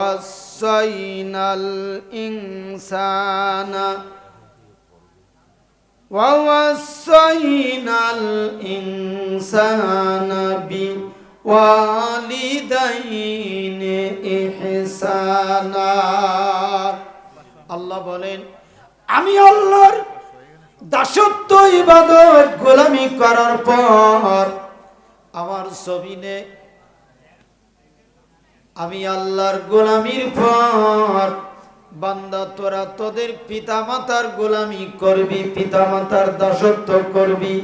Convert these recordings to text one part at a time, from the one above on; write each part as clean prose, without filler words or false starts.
وَوَصَّيْنَا الْإِنسَانَ بِوَالِدَيْهِ إِحْسَانًا। আল্লাহ বলেন, আমি আল্লাহর দাসত্ব ইবাদত গোলামি করার পর আমার জমিনে আমি আল্লাহর গোলামির পর বান্দা তোরা তোদের পিতামাতার গোলামি করবি, পিতামাতার দাসত্ব করবি,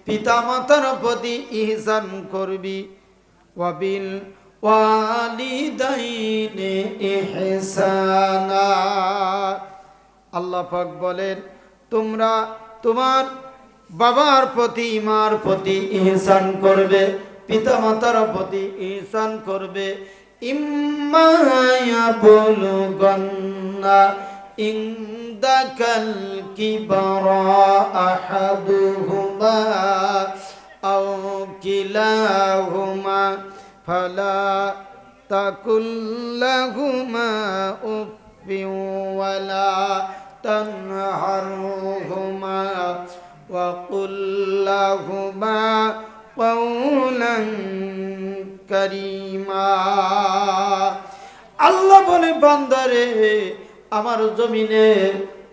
পিতামাতার প্রতি ইহসান করবি। ওয়াবিল ওয়ালিদাইনি ইহসানা। আল্লাহ পাক বলেন, তোমরা তোমার বাবার প্রতি মার প্রতি ইহসান করবে, পিতামাতার প্রতি ইহসান করবে। ইম্মা ইয়াবলুগান্না ইনদাকাল কিবরা আহাদুহুমা আও কিলাহুমা ফালা তাকুল লাহুমা উফফিন ওয়ালা তানহারহুমা ওয়া কুল লাহুমা কাওলান কারীমা। আল্লাহ বলে, বান্দারে, আমার জমিনে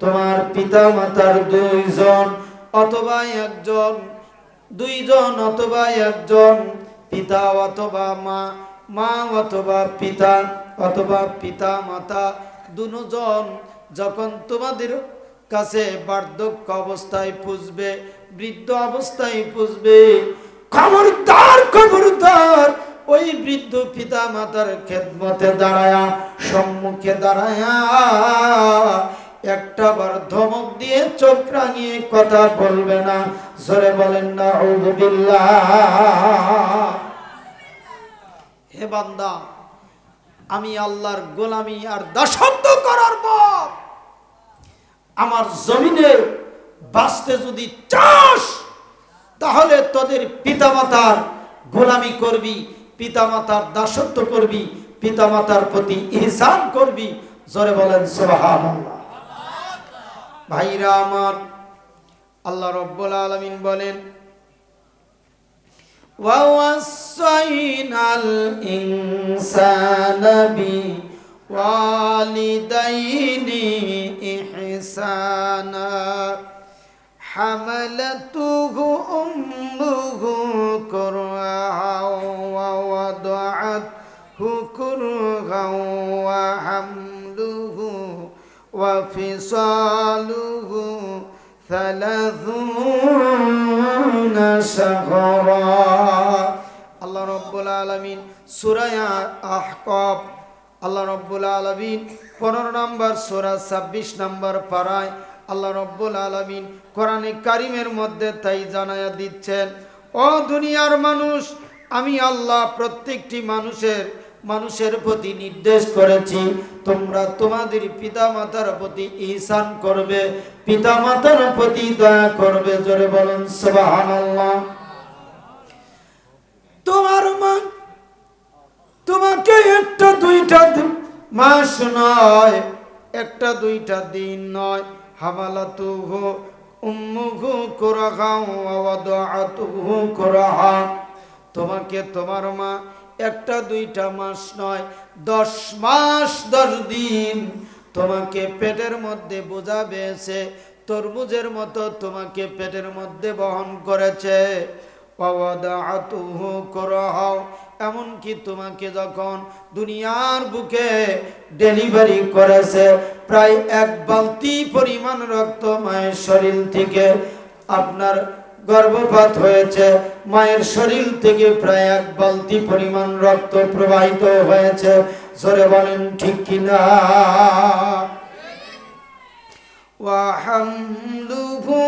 তোমার পিতা মাতার দুইজন অথবা একজন, দুইজন অথবা একজন, পিতা অথবা মা, মা অথবা পিতা অথবা পিতা মাতা দুজন যখন তোমাদের কাছে বার্ধক্য অবস্থায় পুষবে, বৃদ্ধ অবস্থায় পুষবে, খবরদার খবরদার ওই বৃদ্ধ পিতা মাতার খেদমতে দাঁড়ায়া, সম্মুখে দাঁড়ায়া একটা বার ধমক দিয়ে চোখ রাঙিয়ে কথা বলবে না। জোরে বলেন না আউযু বিল্লাহ। হে বান্দা, আমি আল্লাহর গোলামি আর দাসত্ব করার পর আমার জমিনে বাঁচতে যদি চাস, তাহলে তোদের পিতামাতার গোলামি করবি, পিতামাতার দাসত্ব করবি, পিতামাতার প্রতি ইহসান করবি। জোরে বলেন সুবহানাল্লাহ। ভাইরা আমার, আল্লাহ রাব্বুল আলামিন বলেন, ওয়া ওয়াসাইনাল ইনসানা বিওয়ালিদাইনি ইহসানা হামালাতুহু উম্মুহু কুরহাও ওয়া ওয়াদাআতহু কুরহাও ওয়া হামলুহু ওয়া ফিসালুহু 30 শাহরা। আল্লাহ রাব্বুল আলামিন সূরা আহকাফ, আল্লাহ রাব্বুল আলামিন 15 নম্বর সূরা 26 নম্বর পারায় আল্লাহ রাব্বুল আলামিন কোরআনে কারিমের মধ্যে তাই জানায়া দিচ্ছেন, ও দুনিয়ার মানুষ, আমি আল্লাহ প্রত্যেকটি মানুষের প্রতি নির্দেশ করেছি, তোমরা তোমাদের পিতামাতার প্রতি ইহসান করবে, পিতামাতার প্রতি দয়া করবে। জোরে বলুন সুবহানাল্লাহ। তোমার মা তোমাকে একটা দুইটা মাস নয়, একটা দুইটা দিন নয়, হামালাতুহু উম্মুহু কুরহাও ওয়া ওয়াদাআতুহু কুরহা, তোমাকে তোমার মা একটা দুইটা মাস নয়, 10 মাস 10 দিন তোমাকে পেটের মধ্যে বোঝা বেয়েছে, তরমুজের মতো তোমাকে পেটের মধ্যে বহন করেছে। ওয়া ওয়াদাআতুহু কুরহা, এমনকি তোমাকে যখন দুনিয়ার বুকে ডেলিভারি করেছে, প্রায় 1 বালতি পরিমাণ রক্ত মায়ের শরীর থেকে, আপনার গর্ভপাত হয়েছে, মায়ের শরীর থেকে প্রায় 1 বালতি পরিমাণ রক্ত প্রবাহিত হয়েছে। জোরে বলেন ঠিক কিনা? ওয়া হামলুহু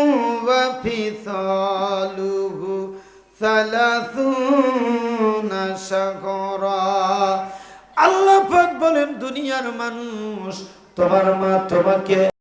ওয়া ফিসালুহু 30 শাহরা। আল্লাহ পাক বলেন, দুনিয়ার মানুষ, তোমার মা তোমাকে